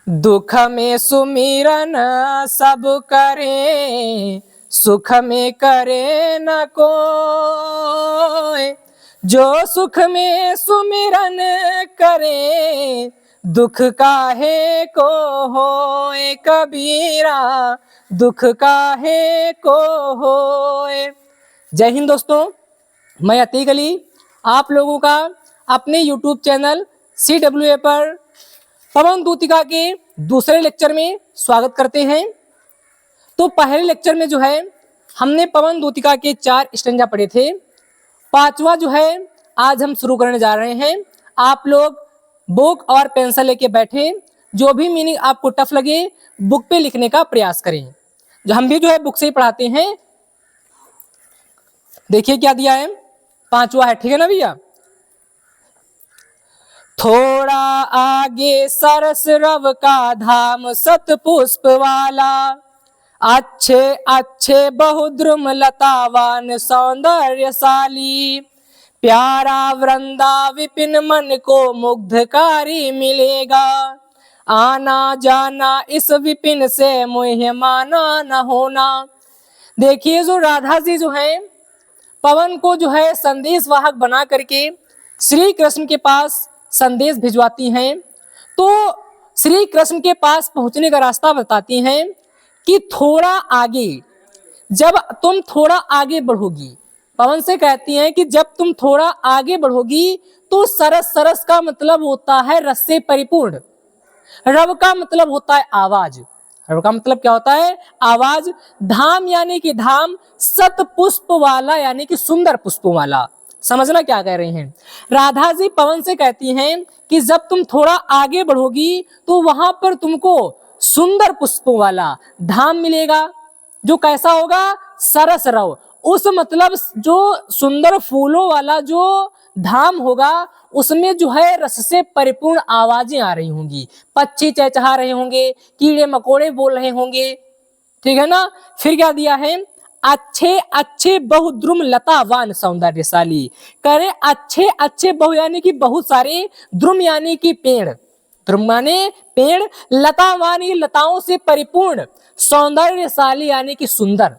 दुख में सुमिरन सब करे, सुख में करे न कोय। जो सुख में सुमिरन करे, दुख काहे को होए कबीरा, दुख काहे को होए। जय हिंद दोस्तों, मैं अतीक अली आप लोगों का अपने YouTube चैनल CWA पर पवन दूतिका के दूसरे लेक्चर में स्वागत करते हैं। तो पहले लेक्चर में जो है हमने पवन दूतिका के 4 स्टैंजा पढ़े थे। 5वां जो है आज हम शुरू करने जा रहे हैं। आप लोग बुक और पेंसिल लेके बैठे, जो भी मीनिंग आपको टफ लगे बुक पे लिखने का प्रयास करें। जो हम भी जो है बुक से ही पढ़ाते हैं। देखिए क्या दिया है, 5वां है, ठीक है ना भैया। थोड़ा आगे सरस रव का धाम सत पुष्प वाला, अच्छे अच्छे बहुद्रुम लतावान सौंदर्यशाली, प्यारा वृंदा विपिन मन को मुग्धकारी मिलेगा, आना जाना इस विपिन से मोह माना न होना। देखिए जो राधा जी जो है पवन को जो है संदेश वाहक बना करके श्री कृष्ण के पास संदेश भिजवाती हैं। तो श्री कृष्ण के पास पहुंचने का रास्ता बताती हैं कि थोड़ा आगे, जब तुम थोड़ा आगे बढ़ोगी, पवन से कहती हैं कि जब तुम थोड़ा आगे बढ़ोगी तो सरस, सरस का मतलब होता है रस से परिपूर्ण, रव का मतलब होता है आवाज, रव का मतलब क्या होता है, आवाज, धाम यानी कि धाम, सत पुष्प वाला यानी कि सुंदर पुष्पों वाला। समझना क्या कह रही हैं। राधा जी पवन से कहती हैं कि जब तुम थोड़ा आगे बढ़ोगी तो वहां पर तुमको सुंदर पुष्पों वाला धाम मिलेगा, जो कैसा होगा, सरस रव, उस मतलब जो सुंदर फूलों वाला जो धाम होगा उसमें जो है रस से परिपूर्ण आवाजें आ रही होंगी, पक्षी चहचहा रहे होंगे, कीड़े मकोड़े बोल रहे होंगे, ठीक है ना। फिर क्या दिया है, अच्छे अच्छे बहुद्रुम लतावान सौंदर्यशाली, करे अच्छे अच्छे बहु यानी कि बहुत सारे, द्रुम यानी कि पेड़, द्रुम माने पेड़, लतावान ये लताओं से परिपूर्ण, सौंदर्यशाली यानी कि सुंदर।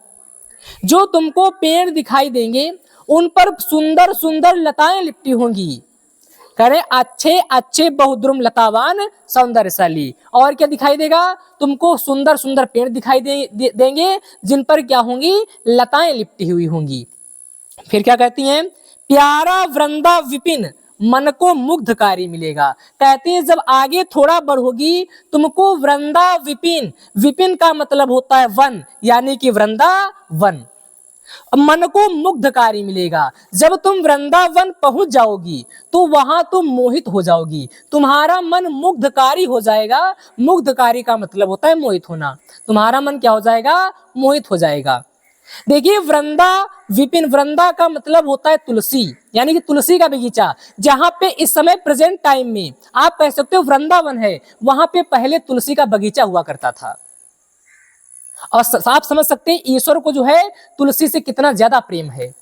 जो तुमको पेड़ दिखाई देंगे उन पर सुंदर सुंदर लताएं लिपटी होंगी। करे अच्छे अच्छे बहुद्रुम लतावान सौंदर्यशाली। और क्या दिखाई देगा, तुमको सुंदर सुंदर पेड़ दिखाई देंगे जिन पर क्या होंगी, लताएं लिपटी हुई होंगी। फिर क्या कहती हैं, प्यारा वृंदा विपिन मन को मुग्धकारी मिलेगा। कहते हैं जब आगे थोड़ा बढ़ोगी तुमको वृंदा विपिन, विपिन का मतलब होता है वन यानी कि वृंदा वन, मन को मुग्धकारी मिलेगा। जब तुम वृंदावन पहुंच जाओगी तो वहां तुम मोहित हो जाओगी, तुम्हारा मन मुग्धकारी हो जाएगा। मुग्धकारी का मतलब होता है मोहित होना, तुम्हारा मन क्या हो जाएगा, मोहित हो जाएगा। देखिए वृंदा विपिन, वृंदा का मतलब होता है तुलसी यानी कि तुलसी का बगीचा, जहां पे इस समय प्रेजेंट टाइम में आप कह सकते हो वृंदावन है, वहां पे पहले तुलसी का बगीचा हुआ करता था। और आप समझ सकते हैं ईश्वर को जो है तुलसी से कितना ज्यादा प्रेम है।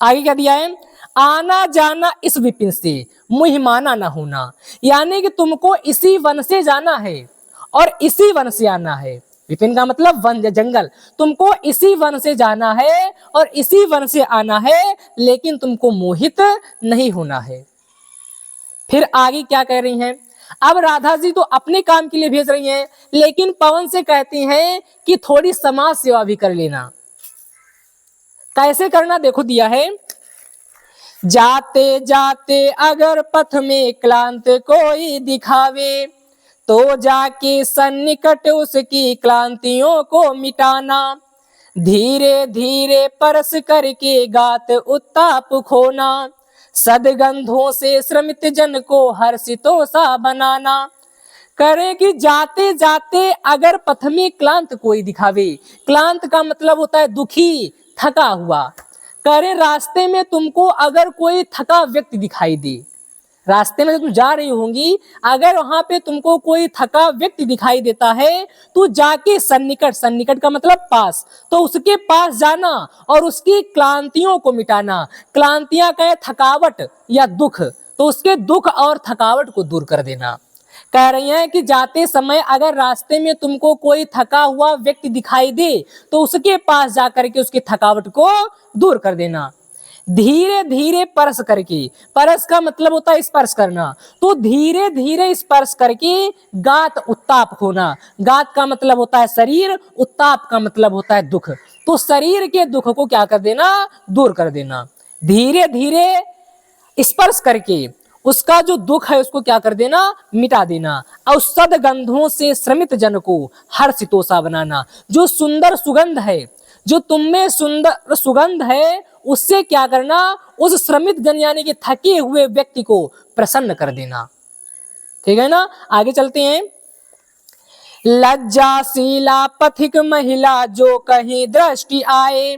आगे क्या दिया है, आना जाना इस विपिन से मुह माना ना होना, यानी कि तुमको इसी वन से जाना है और इसी वन से आना है। विपिन का मतलब वन या जंगल, तुमको इसी वन से जाना है और इसी वन से आना है, लेकिन तुमको मोहित नहीं होना है। फिर आगे क्या कह रही हैं, अब राधा जी तो अपने काम के लिए भेज रही हैं, लेकिन पवन से कहती हैं कि थोड़ी समाज सेवा भी कर लेना। कैसे करना देखो दिया है, जाते जाते अगर पथ में क्लांत कोई दिखावे, तो जाके सन्निकट उसकी क्लांतियों को मिटाना, धीरे धीरे परस करके गात उत्ताप खोना, सदगंधों से श्रमित जन को हर्षितों सा बनाना। करे कि जाते जाते अगर पथ में क्लांत कोई दिखावे, क्लांत का मतलब होता है दुखी, थका हुआ। करे रास्ते में तुमको अगर कोई थका व्यक्ति दिखाई दे, रास्ते में तुम जा रही होंगी, अगर वहां पे तुमको कोई थका व्यक्ति दिखाई देता है तो जाके सन्निकट, सन्निकट का मतलब पास, तो उसके पास जाना और उसकी क्लांतियों को मिटाना। क्लांतियां कहे थकावट या दुख, तो उसके दुख और थकावट को दूर कर देना। कह रही हैं कि जाते समय अगर रास्ते में तुमको कोई थका हुआ व्यक्ति दिखाई दे तो उसके पास जाकर के उसकी थकावट को दूर कर देना। धीरे धीरे परस करके, परस का मतलब होता है स्पर्श करना, तो धीरे धीरे स्पर्श करके गात उत्ताप होना। गात का मतलब होता है शरीर, उत्ताप का मतलब होता है दुख। तो शरीर के दुख को क्या कर देना, दूर कर देना। धीरे धीरे स्पर्श करके उसका जो दुख है उसको क्या कर देना, मिटा देना। औषध गंधों से श्रमित जन को हर्षितोषा बनाना। जो सुंदर सुगंध है, जो तुम में सुंदर सुगंध है, उससे क्या करना, उस श्रमित जन यानी कि थके हुए व्यक्ति को प्रसन्न कर देना। ठीक है ना, आगे चलते हैं। लज्जाशीला पथिक महिला जो कहीं दृष्टि आए,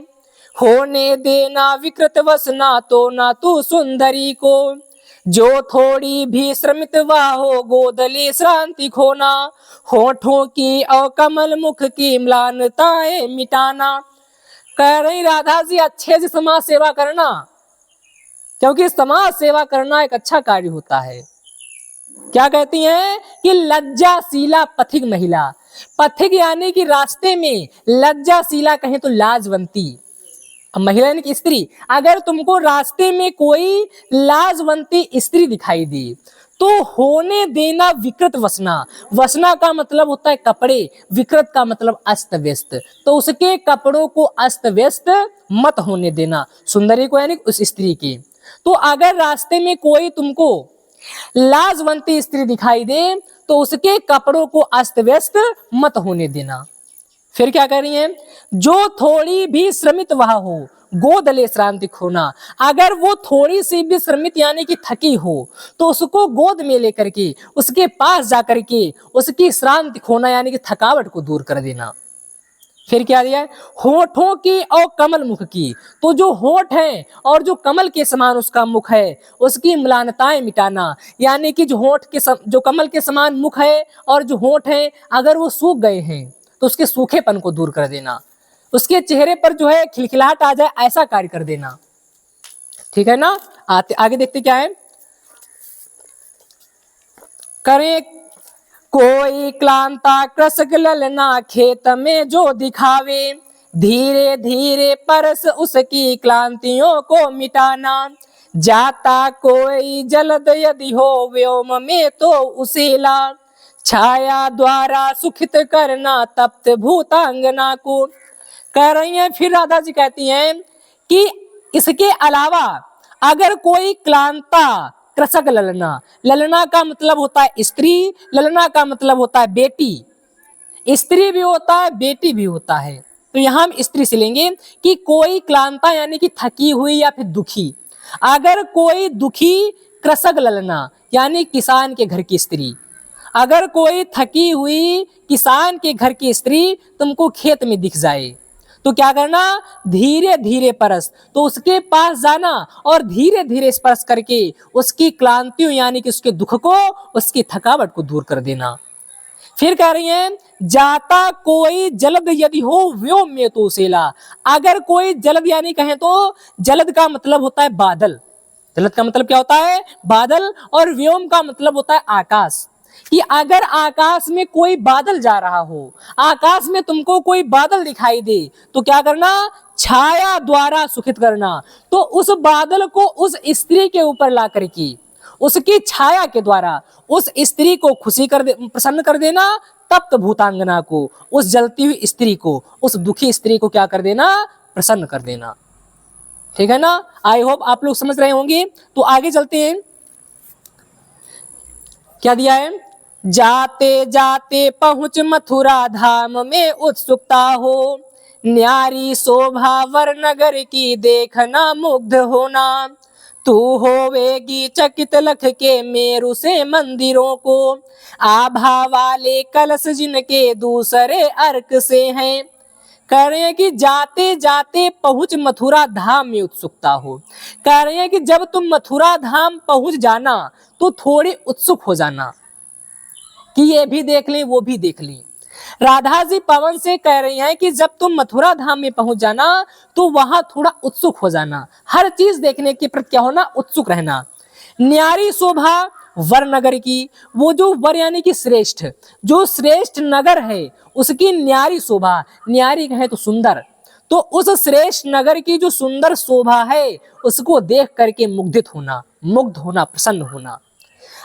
होने देना विकृत वसना तो ना तू सुंदरी को। जो थोड़ी भी श्रमित वह हो गोदले श्रांति खोना, होठों की और कमल मुख की म्लानताएं मिटाना। कह रही राधा जी अच्छे से समाज सेवा करना, क्योंकि समाज सेवा करना एक अच्छा कार्य होता है। क्या कहती हैं कि लज्जाशीला पथिक महिला, पथिक यानी कि रास्ते में, लज्जाशीला कहें तो लाजवंती, महिला यानी कि स्त्री। अगर तुमको रास्ते में कोई लाजवंती स्त्री दिखाई दे तो होने देना विकृत वसना। वसना का मतलब होता है कपड़े, विकृत का मतलब अस्त व्यस्त, तो उसके कपड़ों को अस्त व्यस्त मत होने देना, सुंदरी को यानी उस स्त्री की। तो अगर रास्ते में कोई तुमको लाजवंती स्त्री दिखाई दे तो उसके कपड़ों को अस्त व्यस्त मत होने देना। फिर क्या कह रही हैं, जो थोड़ी भी श्रमित वह हो गोदले श्रांति खोना। अगर वो थोड़ी सी भी श्रमित यानी कि थकी हो तो उसको गोद में लेकर के उसके पास जाकर के उसकी श्रांति खोना यानी कि थकावट को दूर कर देना। फिर क्या दिया, होठों की और कमल मुख की, तो जो होठ है और जो कमल के समान उसका मुख है उसकी म्लानताएं मिटाना। यानी कि जो होठ के जो कमल के समान मुख है और जो होठ है अगर वो सूख गए हैं तो उसके सूखेपन को दूर कर देना, उसके चेहरे पर जो है खिलखिलाहट आ जाए ऐसा कार्य कर देना। ठीक है ना, आगे देखते क्या है। करें कोई क्लांता कृषक ललना खेत में जो दिखावे, धीरे धीरे परस उसकी क्लांतियों को मिटाना। जाता कोई जलद यदि हो व्योम में तो उसे ला, छाया द्वारा सुखित करना तप्त भूतांगना को। कह रही हैं, फिर राधा जी कहती हैं कि इसके अलावा अगर कोई क्लांता कृषक ललना, ललना का मतलब होता है स्त्री, ललना का मतलब होता है बेटी, स्त्री भी होता है बेटी भी होता है, तो यहां हम स्त्री से लेंगे कि कोई क्लांता यानी कि थकी हुई या फिर दुखी। अगर कोई दुखी कृषक ललना यानी किसान के घर की स्त्री, अगर कोई थकी हुई किसान के घर की स्त्री तुमको खेत में दिख जाए तो क्या करना, धीरे धीरे परस, तो उसके पास जाना और धीरे धीरे स्पर्श करके उसकी क्लांतियों यानी कि उसके दुख को, उसकी थकावट को दूर कर देना। फिर कह रही हैं, जाता कोई जलद यदि हो व्योम में तो उसेला। अगर कोई जलद यानी कहें तो जलद का मतलब होता है बादल, जलद का मतलब क्या होता है, बादल, और व्योम का मतलब होता है आकाश। कि अगर आकाश में कोई बादल जा रहा हो, आकाश में तुमको कोई बादल दिखाई दे तो क्या करना, छाया द्वारा सुखित करना, तो उस बादल को उस स्त्री के ऊपर ला करके उसकी छाया के द्वारा उस स्त्री को खुशी कर दे, प्रसन्न कर देना। तप्त भूतांगना को, उस जलती हुई स्त्री को, उस दुखी स्त्री को क्या कर देना, प्रसन्न कर देना। ठीक है ना, आई होप आप लोग समझ रहे होंगे। तो आगे चलते हैं, क्या दिया है, जाते जाते पहुंच मथुरा धाम में उत्सुकता हो, न्यारी शोभा वर नगर की देखना मुग्ध होना। तू होवेगी चकित लख के मेरु से मंदिरों को, आभा वाले कलश जिनके दूसरे अर्क से हैं। कह रहे हैं कि जाते जाते पहुंच मथुरा धाम में उत्सुकता हो। कह रहे हैं कि जब तुम मथुरा धाम पहुंच जाना तो थोड़ी उत्सुक हो जाना कि ये भी देख लें वो भी देख लें। राधा जी पवन से कह रही हैं कि जब तुम मथुरा धाम में पहुंच जाना तो वहां थोड़ा उत्सुक हो जाना, हर चीज देखने के प्रति क्या होना, उत्सुक रहना। न्यारी शोभा वरनगर की, वो जो वर यानी कि श्रेष्ठ, जो श्रेष्ठ नगर है उसकी न्यारी शोभा, न्यारी कहे तो सुंदर, तो उस श्रेष्ठ नगर की जो सुंदर शोभा है उसको देख करके मुग्धित होना, मुग्ध होना, प्रसन्न होना।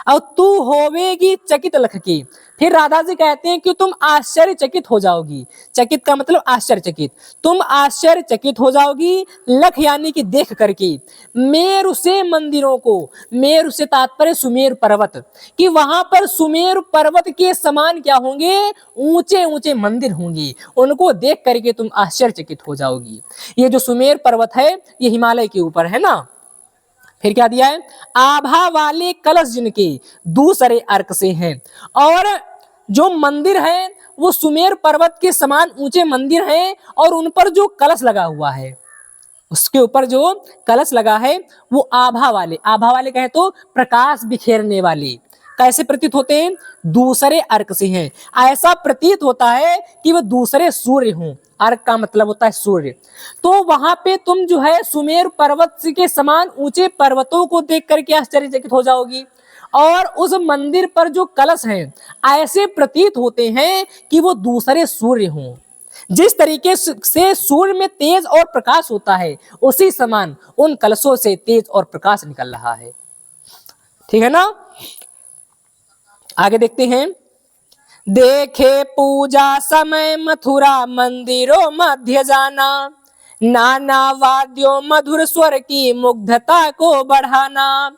अब तू होवेगी चकित लख की, फिर राधा जी कहते हैं कि तुम आश्चर्यचकित हो जाओगी। चकित का मतलब आश्चर्यचकित, तुम आश्चर्यचकित हो जाओगी लख यानी कि देख करके मेरु से मंदिरों को, मेरु से तात्पर्य सुमेर पर्वत, कि वहां पर सुमेर पर्वत के समान क्या होंगे, ऊंचे ऊंचे मंदिर होंगे, उनको देख करके तुम आश्चर्यचकित हो जाओगी। ये जो सुमेर पर्वत है ये हिमालय के ऊपर है ना। फिर क्या दिया है, आभा वाले कलश जिनके दूसरे अर्क से हैं, और जो मंदिर है वो सुमेर पर्वत के समान ऊंचे मंदिर हैं, और उन पर जो कलश लगा हुआ है, उसके ऊपर जो कलश लगा है वो आभा वाले, आभा वाले कहे तो प्रकाश बिखेरने वाले, कैसे प्रतीत होते हैं, दूसरे अर्क से हैं। ऐसा प्रतीत होता है कि वो दूसरे सूर्य हों, अर्क का मतलब होता है सूर्य। तो वहां पे तुम जो है सुमेर पर्वत के समान ऊंचे पर्वतों को देख करके आश्चर्यचकित हो जाओगी, और उस मंदिर पर जो कलश हैं ऐसे प्रतीत होते हैं कि वो दूसरे सूर्य हों। जिस तरीके से सूर्य में तेज और प्रकाश होता है उसी समान उन कलशों से तेज और प्रकाश निकल रहा है। ठीक है ना। आगे देखते हैं, देखे पूजा समय मथुरा मंदिरों मध्य जाना, नाना वाद्यों मधुर स्वर की मुग्धता को बढ़ाना,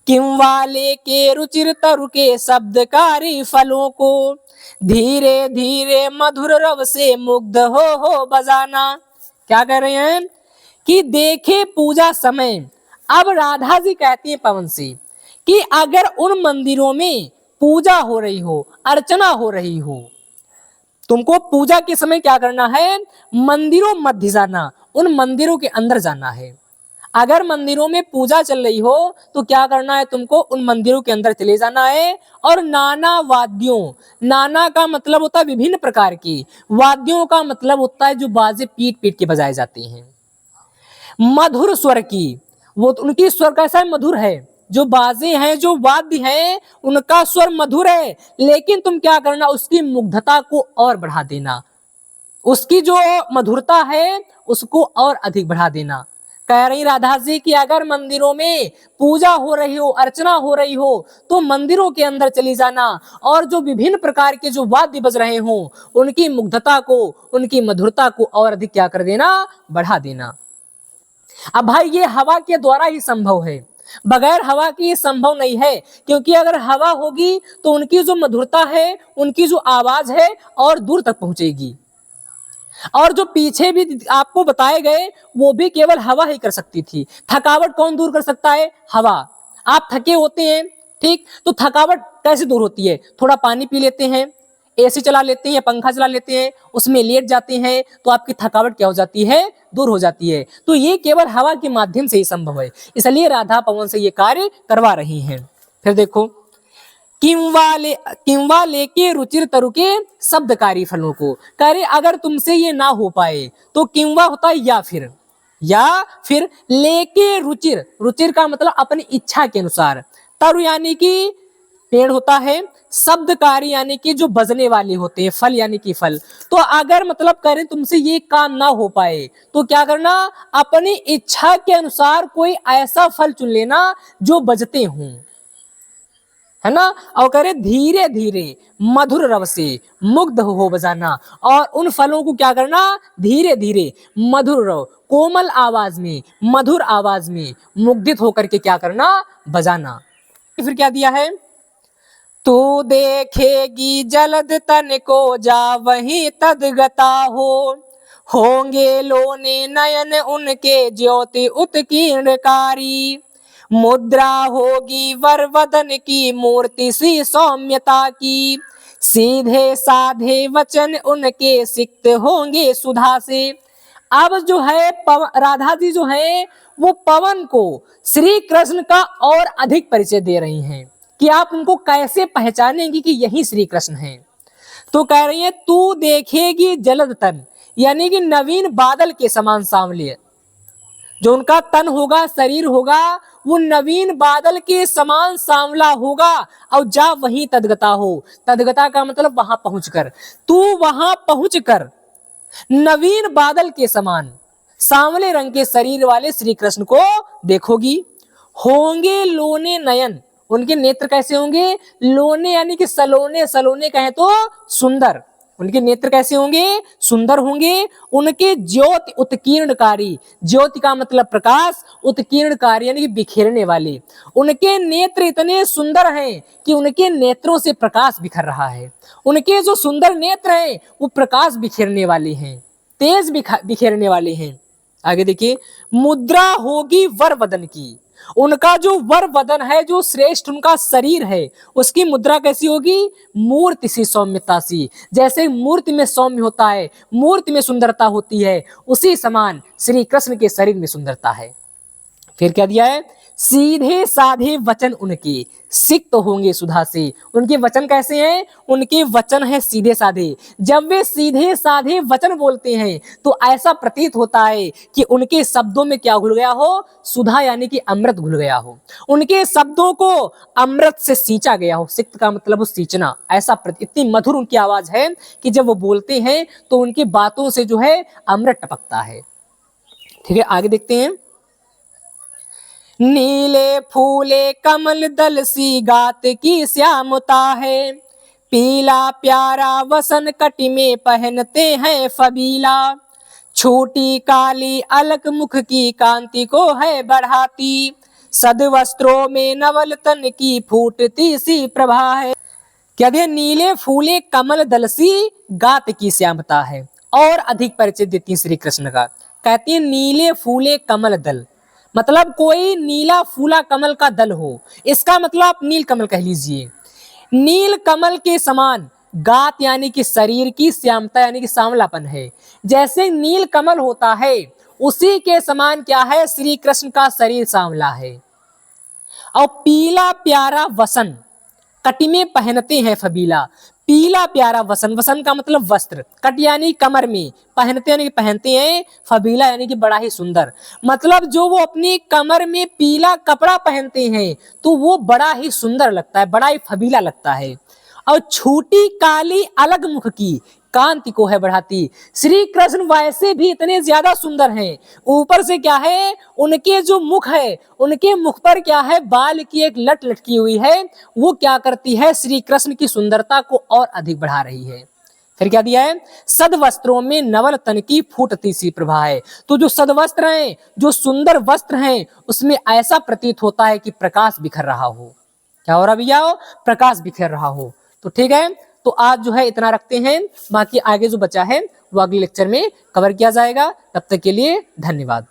किम वाले के रुचिर तरु के शब्दकारी फलों को धीरे धीरे मधुर रव से मुग्ध हो बजाना। क्या कह रहे हैं कि देखे पूजा समय, अब राधा जी कहती है पवन से कि अगर उन मंदिरों में पूजा हो रही हो, अर्चना हो रही हो, तुमको पूजा के समय क्या करना है, मंदिरों मध्य जाना, उन मंदिरों के अंदर जाना है। अगर मंदिरों में पूजा चल रही हो तो क्या करना है, तुमको उन मंदिरों के अंदर चले जाना है, और नाना वाद्यों, नाना का मतलब होता है विभिन्न प्रकार की, वाद्यों का मतलब होता है जो बाजे पीट पीट के बजाए जाते हैं, मधुर स्वर की, वो उनकी स्वर कैसा है, मधुर है, जो बाजे हैं जो वाद्य हैं उनका स्वर मधुर है, लेकिन तुम क्या करना, उसकी मुग्धता को और बढ़ा देना, उसकी जो मधुरता है उसको और अधिक बढ़ा देना। कह रही राधा जी कि अगर मंदिरों में पूजा हो रही हो, अर्चना हो रही हो, तो मंदिरों के अंदर चली जाना, और जो विभिन्न प्रकार के जो वाद्य बज रहे हों उनकी मुग्धता को, उनकी मधुरता को और अधिक क्या कर देना, बढ़ा देना। अब भाई ये हवा के द्वारा ही संभव है, बगैर हवा के ये संभव नहीं है, क्योंकि अगर हवा होगी तो उनकी जो मधुरता है, उनकी जो आवाज है और दूर तक पहुंचेगी, और जो पीछे भी आपको बताए गए वो भी केवल हवा ही कर सकती थी। थकावट कौन दूर कर सकता है, हवा। आप थके होते हैं, ठीक, तो थकावट कैसे दूर होती है, थोड़ा पानी पी लेते हैं, एसी चला लेते हैं, पंखा चला लेते हैं, उसमें लेट जाते हैं, तो आपकी थकावट क्या हो जाती है, दूर हो जाती है। तो ये केवल हवा के माध्यम से ही संभव है, इसलिए राधा पवन से ये कार्य करवा रही हैं। फिर देखो, किंवा लेके रुचिर तरु के शब्दकारी फलों को, करे अगर तुमसे ये ना हो पाए तो किंवा होता है या फिर लेके रुचिर, रुचिर का मतलब अपनी इच्छा के अनुसार, तरु यानी कि पेड़ होता है, शब्दकारी यानी कि जो बजने वाले होते हैं, फल यानी कि फल। तो अगर मतलब करें तुमसे ये काम ना हो पाए तो क्या करना, अपनी इच्छा के अनुसार कोई ऐसा फल चुन लेना जो बजते हों, है ना, और करे धीरे धीरे मधुर रव से मुग्ध हो बजाना, और उन फलों को क्या करना, धीरे धीरे मधुर रव, कोमल आवाज में, मधुर आवाज में मुग्धित होकर के क्या करना, बजाना। फिर क्या दिया है, तू देखेगी जलद तन को जा वहीं तदगता होंगे लोने नयन उनके ज्योति उत्कीर्णकारी, मुद्रा होगी वर वदन की मूर्ति सी सौम्यता की, सीधे साधे वचन उनके सिक्त होंगे सुधा से। अब जो है राधा जी जो है वो पवन को श्री कृष्ण का और अधिक परिचय दे रही हैं कि आप उनको कैसे पहचानेंगी कि यही श्री कृष्ण हैं। तो कह रही है, तू देखेगी जलद तन, यानी कि नवीन बादल के समान सांवले, जो उनका तन होगा, शरीर होगा, वो नवीन बादल के समान सांवला होगा। और जा वहीं तदगता हो, तदगता का मतलब वहां पहुंचकर, तू वहां पहुंचकर नवीन बादल के समान सांवले रंग के शरीर वाले श्री कृष्ण को देखोगी। होंगे लोने नयन, उनके नेत्र कैसे होंगे? लोने यानी कि सलोने, सलोने कहे तो सुंदर। उनके नेत्र कैसे होंगे? सुंदर होंगे। उनके ज्योति उत्कीर्णकारी, ज्योति का मतलब प्रकाश, उत्कीर्णकारी यानी कि बिखेरने वाले। उनके नेत्र इतने सुंदर हैं कि उनके नेत्रों से प्रकाश बिखर रहा है। उनके जो सुंदर नेत्र हैं वो प्रकाश बिखेरने वाले हैं, तेज बिखेरने वाले हैं। आगे देखिए, मुद्रा होगी वर वदन की, उनका जो वर वदन है, जो श्रेष्ठ उनका शरीर है, उसकी मुद्रा कैसी होगी? मूर्ति सी सौम्यता सी, जैसे मूर्ति में सौम्य होता है, मूर्ति में सुंदरता होती है, उसी समान श्री कृष्ण के शरीर में सुंदरता है। फिर क्या दिया है? सीधे साधे वचन उनके सिक्त होंगे सुधा से। उनके वचन कैसे हैं? उनके वचन है सीधे साधे। जब वे सीधे साधे वचन बोलते हैं तो ऐसा प्रतीत होता है कि उनके शब्दों में क्या घुल गया हो? सुधा यानी कि अमृत घुल गया हो। उनके शब्दों को अमृत से सींचा गया हो। सिक्त का मतलब सींचना। ऐसा इतनी मधुर उनकी आवाज है कि जब वो बोलते हैं तो उनकी बातों से जो है अमृत टपकता है। ठीक है, आगे देखते हैं। नीले फूले कमल दल सी गात की श्यामता है, पीला प्यारा वसन कटी में पहनते हैं फबीला, छोटी काली अलक मुख की कांति को है बढ़ाती, सद वस्त्रों में नवल तन की फूटती सी प्रभा है। क्या दिया? नीले फूले कमल दल सी गात की श्यामता है। और अधिक परिचय देती है श्री कृष्ण का। कहती है नीले फूले कमल दल, मतलब कोई नीला फूला कमल का दल हो। इसका मतलब आप नील कमल कह लीजिए। नील कमल के समान गात यानी कि शरीर की श्यामता यानी कि सांवलापन है। जैसे नील कमल होता है उसी के समान क्या है? श्री कृष्ण का शरीर सांवला है। और पीला प्यारा वसन कटी में पहनते हैं फबीला। पीला प्यारा वसन, वसन का मतलब वस्त्र, कट यानी कमर में, पहनते यानी पहनते हैं, फबीला यानी कि बड़ा ही सुंदर। मतलब जो वो अपनी कमर में पीला कपड़ा पहनते हैं तो वो बड़ा ही सुंदर लगता है, बड़ा ही फबीला लगता है। और छोटी काली अलग मुख की कांति को है बढ़ाती। श्री कृष्ण वैसे भी इतने ज्यादा सुंदर हैं, ऊपर से क्या है? उनके जो मुख है, उनके मुख पर क्या है? बाल की एक लट लटकी हुई है। वो क्या करती है? श्री कृष्ण की सुंदरता को और अधिक बढ़ा रही है। फिर क्या दिया है? सद वस्त्रों में नवल तन की फूटती सी प्रभा है। तो जो सद वस्त्र हैं, जो सुंदर वस्त्र हैं, उसमें ऐसा प्रतीत होता है कि प्रकाश बिखर रहा हो। क्या हो रहा भैया? प्रकाश बिखर रहा हो। तो ठीक है, तो आज जो है इतना रखते हैं, बाकी आगे जो बचा है वो अगले लेक्चर में कवर किया जाएगा। तब तक के लिए धन्यवाद।